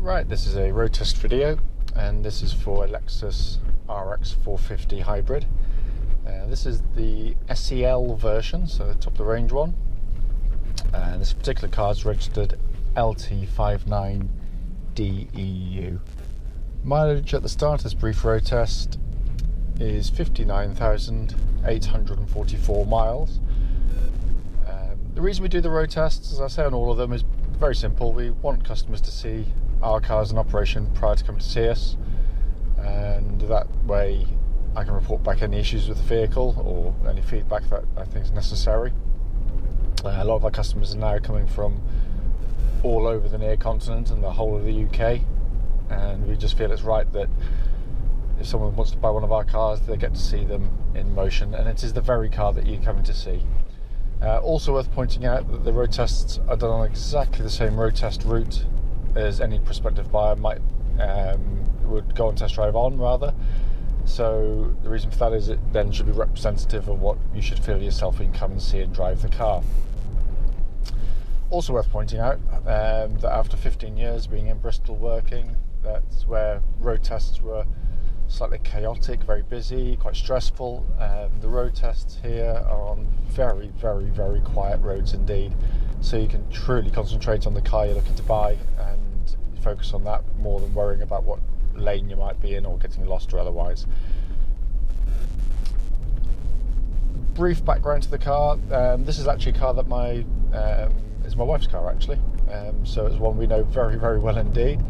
Right, this is a road test video, and this is for a Lexus RX 450 hybrid. This is the SEL version, so the top of the range one. And this particular car is registered LT59DEU. Mileage at the start of this brief road test is 59,844 miles. The reason we do the road tests, as I say on all of them, is very simple. We want customers to see our cars in operation prior to coming to see us, and that way I can report back any issues with the vehicle or any feedback that I think is necessary. A lot of our customers are now coming from all over the near continent and the whole of the UK, and we just feel it's right that if someone wants to buy one of our cars, they get to see them in motion, and it is the very car that you're coming to see. Also worth pointing out that the road tests are done on exactly the same road test route as any prospective buyer would go on test drive on, rather. So the reason for that is it then should be representative of what you should feel yourself when you come and see and drive the car. Also worth pointing out that after 15 years being in Bristol working, that's where road tests were slightly chaotic, very busy, quite stressful. The road tests here are on very, very, very quiet roads indeed, so you can truly concentrate on the car you're looking to buy and focus on that more than worrying about what lane you might be in or getting lost or otherwise. Brief background to the car. This is actually a car that is my wife's car actually, so it's one we know very, very well indeed.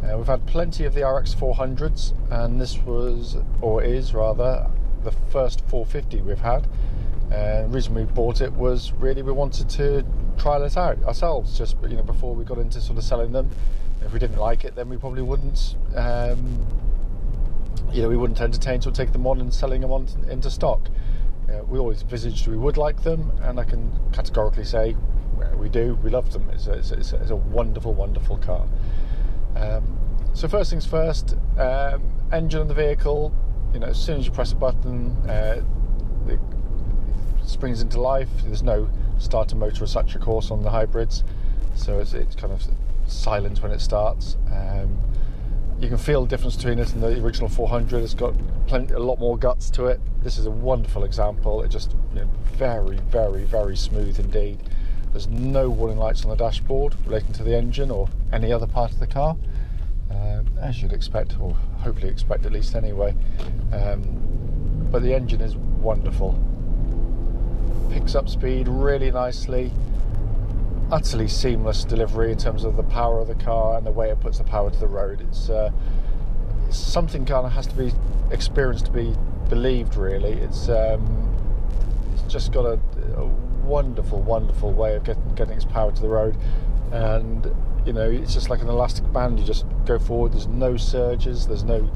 We've had plenty of the RX 400s, and this was, or is rather, the first 450 we've had. And the reason we bought it was really we wanted to trial it out ourselves, just before we got into sort of selling them. If we didn't like it, then we probably wouldn't, we wouldn't entertain to take them on and selling them on into stock. We always envisaged we would like them, and I can categorically say we do. We love them. It's a wonderful, wonderful car. So first things first, engine on the vehicle, as soon as you press a button, it springs into life. There's no starter motor as such, of course, on the hybrids, so it's kind of silent when it starts. You can feel the difference between it and the original 400. It's got a lot more guts to it. This is a wonderful example. It just very, very, very smooth indeed. There's no warning lights on the dashboard relating to the engine or any other part of the car, as you'd expect, or hopefully expect at least anyway. But the engine is wonderful. Picks up speed really nicely. Utterly seamless delivery in terms of the power of the car and the way it puts the power to the road. It's something kind of has to be experienced to be believed, really. It's just got a wonderful, wonderful way of getting its power to the road, and it's just like an elastic band. You just go forward. There's no surges, there's no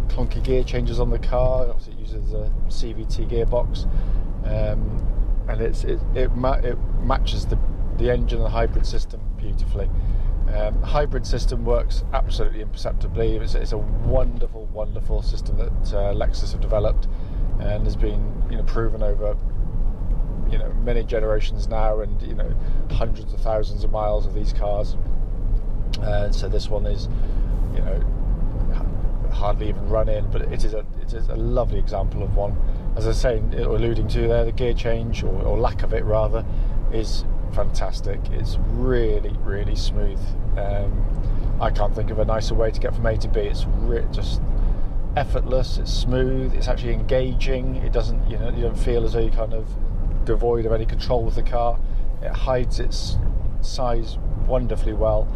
clunky gear changes on the car. Obviously it uses a CVT gearbox, and it matches the engine and the hybrid system beautifully. Hybrid system works absolutely imperceptibly. It's a wonderful, wonderful system that Lexus have developed and has been proven over many generations now, and hundreds of thousands of miles of these cars. So this one is hardly even run in, but it is a lovely example of one. As I was saying, alluding to there, the gear change, or lack of it rather, is fantastic. It's really, really smooth. I can't think of a nicer way to get from A to B. It's just effortless. It's smooth. It's actually engaging. It doesn't, you don't feel as though you're kind of devoid of any control with the car. It hides its size wonderfully well,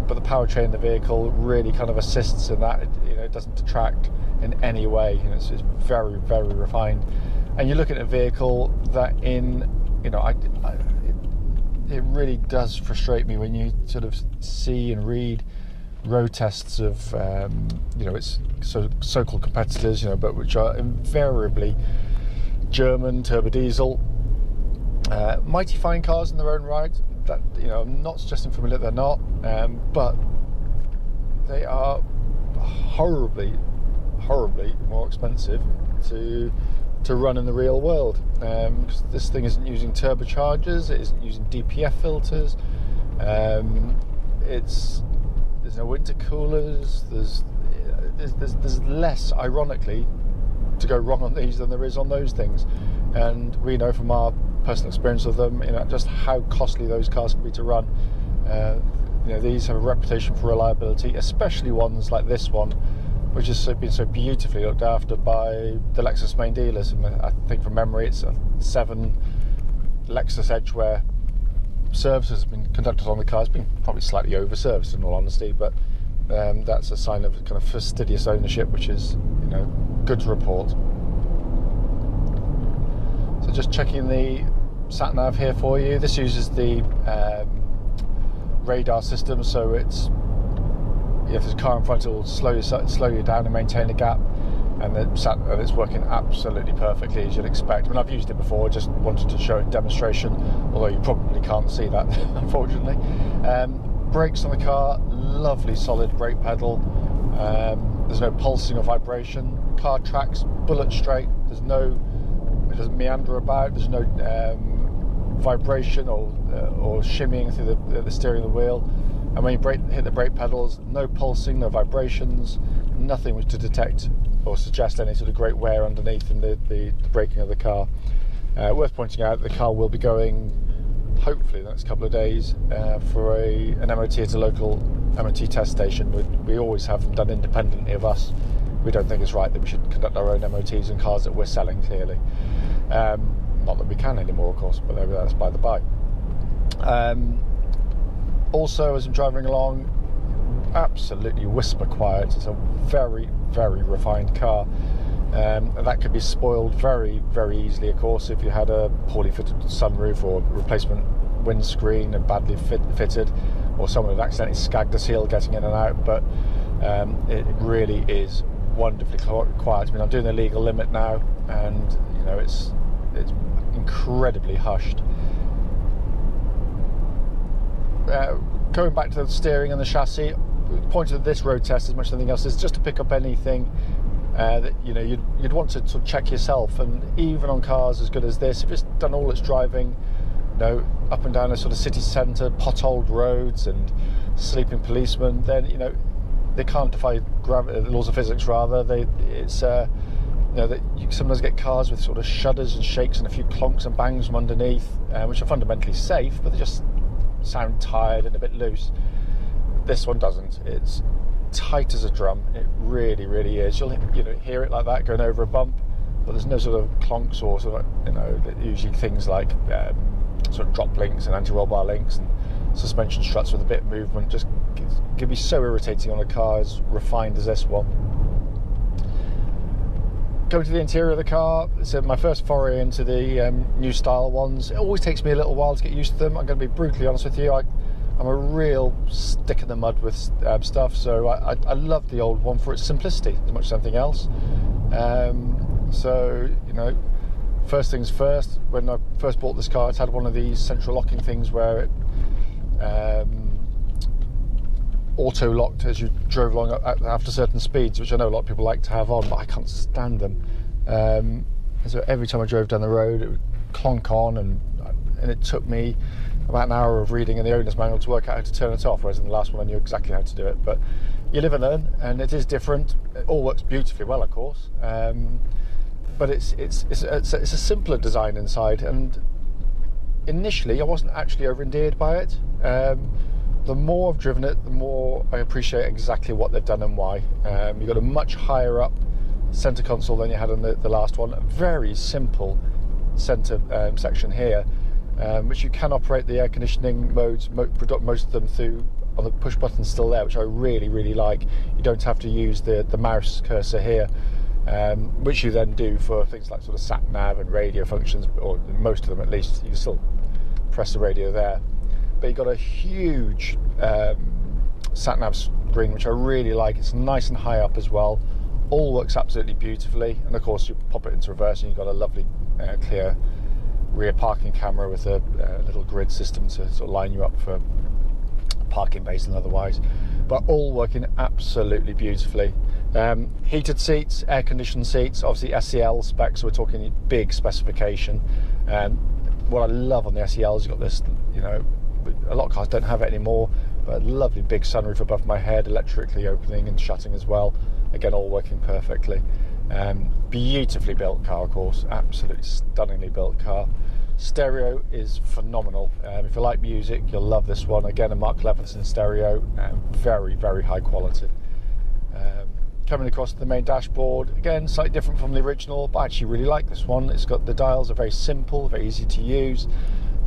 but the powertrain in the vehicle really kind of assists in that. It doesn't detract in any way. It's very, very refined. And you look at a vehicle that it really does frustrate me when you sort of see and read road tests of its so-called competitors, but which are invariably German turbo diesel, mighty fine cars in their own right. That I'm not suggesting for a minute they're not, but they are horribly more expensive to run in the real world, because this thing isn't using turbochargers, it isn't using DPF filters, it's There's no intercoolers. There's less, ironically, to go wrong on these than there is on those things. And we know from our personal experience of them, just how costly those cars can be to run. These have a reputation for reliability, especially ones like this one, which has been so beautifully looked after by the Lexus main dealers. And I think from memory, it's 7 Lexus Edgeware services have been conducted on the car. It's been probably slightly over-serviced, in all honesty, but that's a sign of kind of fastidious ownership, which is, good to report. So just checking the sat nav here for you. This uses the radar system, so it's, if there's a car in front, it will slow you down and maintain a gap, and it's working absolutely perfectly, as you'd expect. I mean, I've used it before, just wanted to show it in demonstration, although you probably can't see that, unfortunately. Brakes on the car, lovely solid brake pedal. There's no pulsing or vibration. Car tracks bullet straight. It doesn't meander about. There's no vibration or shimmying through the steering of the wheel. And when you hit the brake pedals, no pulsing, no vibrations, nothing which to detect or suggest any sort of great wear underneath in the braking of the car. Worth pointing out, the car will be going, hopefully the next couple of days, for an MOT at a local MOT test station. We always have them done independently of us. We don't think it's right that we should conduct our own MOTs on cars that we're selling, clearly. Not that we can anymore, of course, but that's by the by. Also, as I'm driving along, absolutely whisper quiet. It's a very, very refined car. And that could be spoiled very, very easily, of course, if you had a poorly fitted sunroof or replacement windscreen and badly fitted, or someone had accidentally skagged a seal getting in and out. But it really is wonderfully quiet. I mean, I'm doing the legal limit now, and it's incredibly hushed. Going back to the steering and the chassis, the point of this road test, as much as anything else, is just to pick up anything that you'd want to sort of check yourself. And even on cars as good as this, if it's done all its driving, up and down a sort of city centre, potholed roads and sleeping policemen, then they can't defy gravity, the laws of physics. Rather, that you sometimes get cars with sort of shudders and shakes and a few clonks and bangs from underneath, which are fundamentally safe, but they just sound tired and a bit loose. This one doesn't. It's tight as a drum. It really, really is. You'll hear it like that going over a bump, but there's no sort of clonks or sort of usually things like sort of drop links and anti-roll bar links and suspension struts with a bit of movement. Just can be so irritating on a car as refined as this one. Going to the interior of the car, it's my first foray into the new style ones. It always takes me a little while to get used to them. I'm going to be brutally honest with you. I'm a real stick in the mud with stuff, so I love the old one for its simplicity as much as anything else. First things first, when I first bought this car, it had one of these central locking things where it auto-locked as you drove along after certain speeds, which I know a lot of people like to have on, but I can't stand them. So every time I drove down the road, it would clonk on, and it took me about an hour of reading in the owner's manual to work out how to turn it off, whereas in the last one I knew exactly how to do it. But you live and learn, and it is different. It all works beautifully well, of course, but it's a simpler design inside, and initially I wasn't actually over-endeared by it. The more I've driven it, the more I appreciate exactly what they've done and why. You've got a much higher up centre console than you had on the last one. A very simple centre section here, which you can operate the air conditioning modes, most of them through on the push button still there, which I really, really like. You don't have to use the mouse cursor here, which you then do for things like sort of sat nav and radio functions, or most of them at least. You can still press the radio there. But you've got a huge sat-nav screen, which I really like. It's nice and high up as well. All works absolutely beautifully. And of course, you pop it into reverse and you've got a lovely clear rear parking camera with a little grid system to sort of line you up for parking base and otherwise. But all working absolutely beautifully. Heated seats, air-conditioned seats, obviously SEL specs, so we're talking big specification. What I love on the SEL is you've got this, a lot of cars don't have it anymore, But a lovely big sunroof above my head, electrically opening and shutting as well. Again, all working perfectly. Beautifully built car, of course, absolutely stunningly built car. Stereo is phenomenal. If you like music, you'll love this one. Again, a Mark Levinson stereo, very, very high quality. Coming across the main dashboard, again, slightly different from the original, but I actually really like this one. It's got the dials are very simple, very easy to use.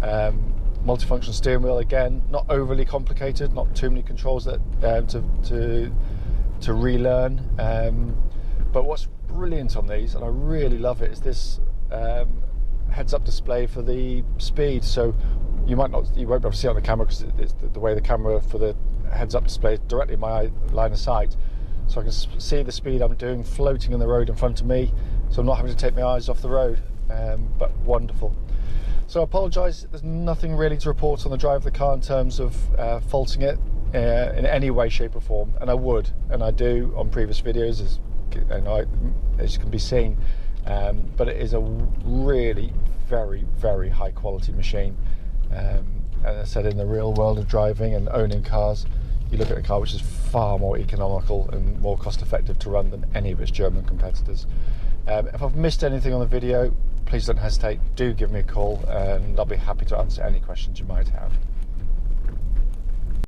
Multifunction steering wheel, again, not overly complicated, not too many controls that to relearn. But what's brilliant on these, and I really love it, is this heads-up display for the speed. So you won't be able to see it on the camera because it's the way the camera for the heads-up display is directly in my line of sight. So I can see the speed I'm doing floating in the road in front of me, so I'm not having to take my eyes off the road. But wonderful. So I apologise, there's nothing really to report on the drive of the car in terms of faulting it in any way, shape or form, and I would, and I do on previous videos, as can be seen. But it is a really very, very high quality machine. As I said, in the real world of driving and owning cars, you look at a car which is far more economical and more cost effective to run than any of its German competitors. If I've missed anything on the video, please don't hesitate, do give me a call and I'll be happy to answer any questions you might have.